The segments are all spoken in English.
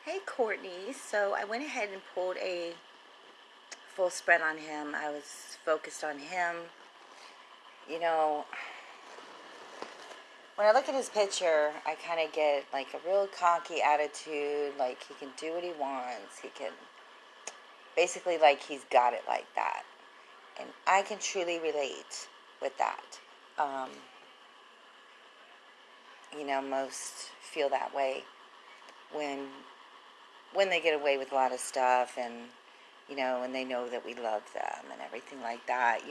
Hey Courtney, so I went ahead and pulled a full spread on him. I was focused on him. You know, when I look at his picture, I kind of get like a real cocky attitude, like he can do what he wants. He can basically, like, he's got it like that. And I can truly relate with that. Um, most feel that way when they get away with a lot of stuff, and and they know that we love them and everything like that.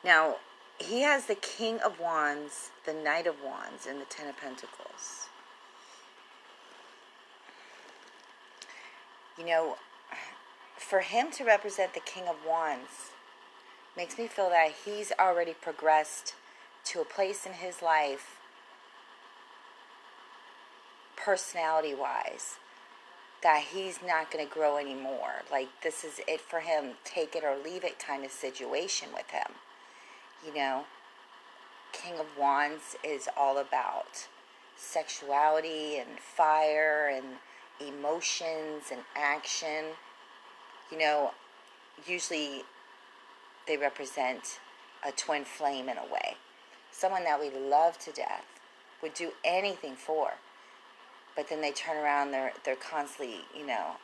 Now, he has the King of Wands, the Knight of Wands, and the Ten of Pentacles. You know, for him to represent the King of Wands makes me feel that he's already progressed to a place in his life, personality-wise, that he's not going to grow anymore. Like, this is it for him, take it or leave it kind of situation with him. King of Wands is all about sexuality and fire and emotions and action. Usually they represent a twin flame in a way. Someone that we love to death, would do anything for. But then they turn around, they're constantly,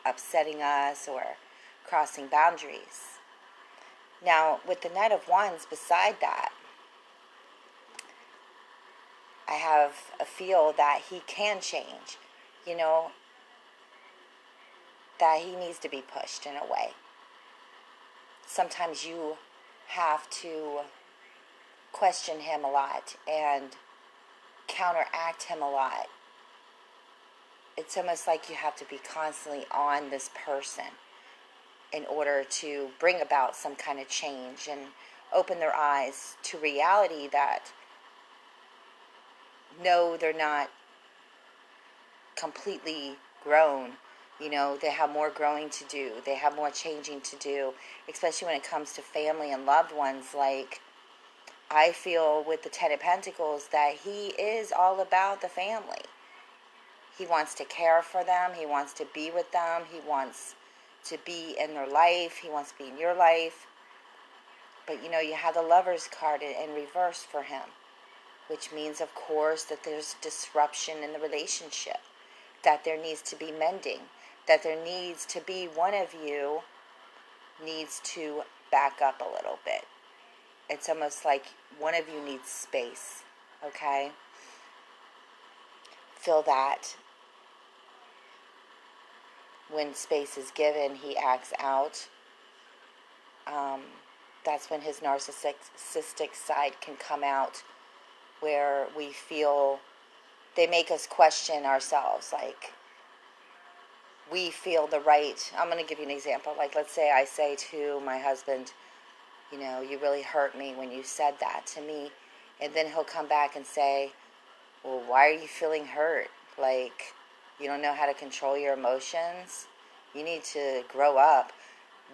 upsetting us or crossing boundaries. Now, with the Knight of Wands beside that, I have a feel that he can change, that he needs to be pushed in a way. Sometimes you have to question him a lot and counteract him a lot. It's almost like you have to be constantly on this person in order to bring about some kind of change and open their eyes to reality that no, they're not completely grown. They have more growing to do. They have more changing to do, especially when it comes to family and loved ones. Like, I feel with the Ten of Pentacles that he is all about the family. He wants to care for them. He wants to be with them. He wants to be in their life. He wants to be in your life. But, you have the Lover's card in reverse for him, which means, of course, that there's disruption in the relationship, that there needs to be mending, that there needs to be one of you needs to back up a little bit. It's almost like one of you needs space, okay? Feel that when space is given, he acts out. That's when his narcissistic side can come out, where we feel they make us question ourselves. Like, we feel the right. I'm going to give you an example. Like, let's say I say to my husband, you really hurt me when you said that to me. And then he'll come back and say, well, why are you feeling hurt? Like, you don't know how to control your emotions? You need to grow up.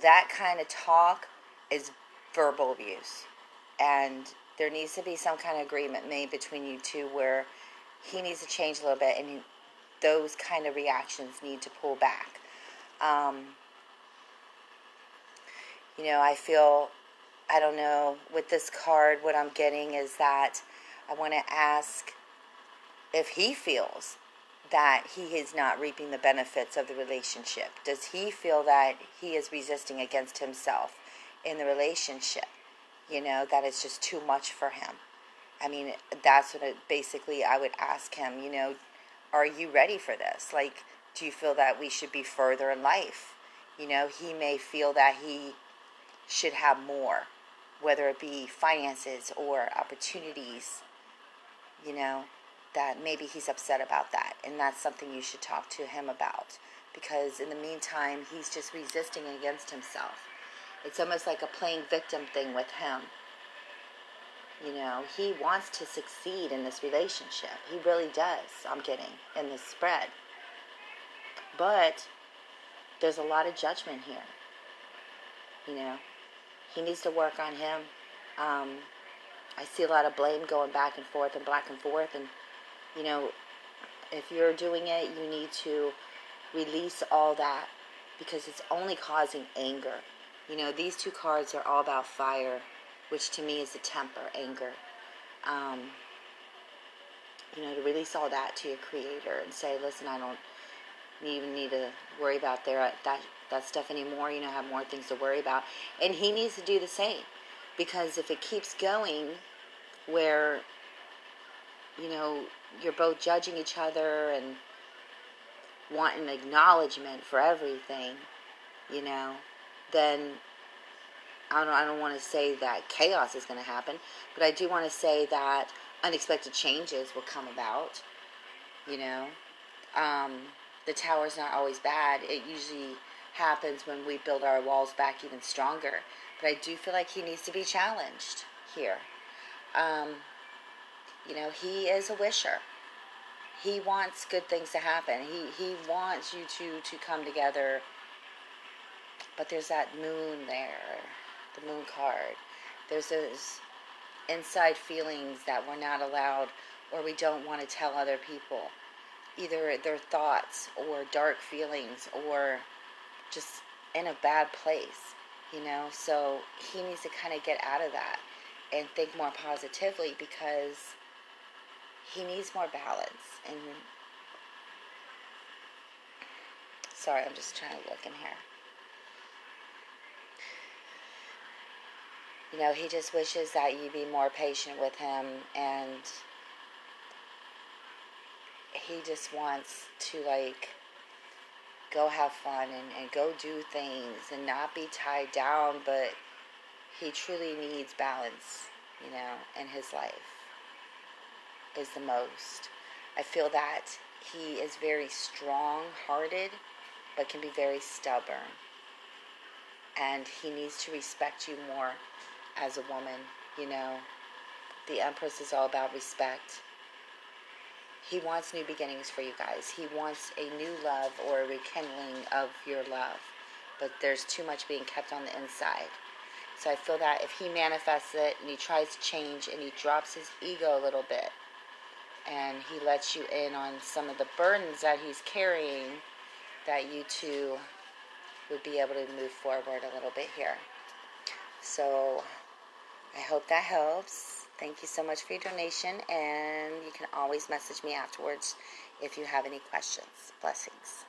That kind of talk is verbal abuse. And there needs to be some kind of agreement made between you two where he needs to change a little bit, and those kind of reactions need to pull back. I feel, I don't know, with this card, what I'm getting is that I want to ask if he feels that he is not reaping the benefits of the relationship. Does he feel that he is resisting against himself in the relationship? That it's just too much for him. I mean, that's what basically I would ask him, are you ready for this? Like, do you feel that we should be further in life? He may feel that he should have more, whether it be finances or opportunities, that maybe he's upset about that. And that's something you should talk to him about, because in the meantime, he's just resisting against himself. It's almost like a playing victim thing with him. He wants to succeed in this relationship. He really does, I'm getting, in this spread. But there's a lot of judgment here. He needs to work on him. I see a lot of blame going back and forth. And, if you're doing it, you need to Release all that, because it's only causing anger. These two cards are all about fire, which to me is a temper, anger. To release all that to your creator and say, listen, I don't even need to worry about that stuff anymore. I have more things to worry about. And he needs to do the same, because if it keeps going where, you're both judging each other and wanting acknowledgement for everything, then I don't want to say that chaos is going to happen, but I do want to say that unexpected changes will come about. The tower's not always bad. It usually happens when we build our walls back even stronger. But I do feel like he needs to be challenged here. He is a wisher. He wants good things to happen. He wants you to come together. But there's that moon there, the moon card. There's those inside feelings that we're not allowed, or we don't want to tell other people. Either their thoughts or dark feelings, or just in a bad place, So he needs to kind of get out of that and think more positively, because he needs more balance. And sorry, I'm just trying to look in here. He just wishes that you be more patient with him, and he just wants to, go have fun and go do things and not be tied down, but he truly needs balance, in his life is the most. I feel that he is very strong-hearted, but can be very stubborn. And he needs to respect you more as a woman, The Empress is all about respect. He wants new beginnings for you guys. He wants a new love or a rekindling of your love. But there's too much being kept on the inside. So I feel that if he manifests it and he tries to change and he drops his ego a little bit and he lets you in on some of the burdens that he's carrying, that you two would be able to move forward a little bit here. So I hope that helps. Thank you so much for your donation, and you can always message me afterwards if you have any questions. Blessings.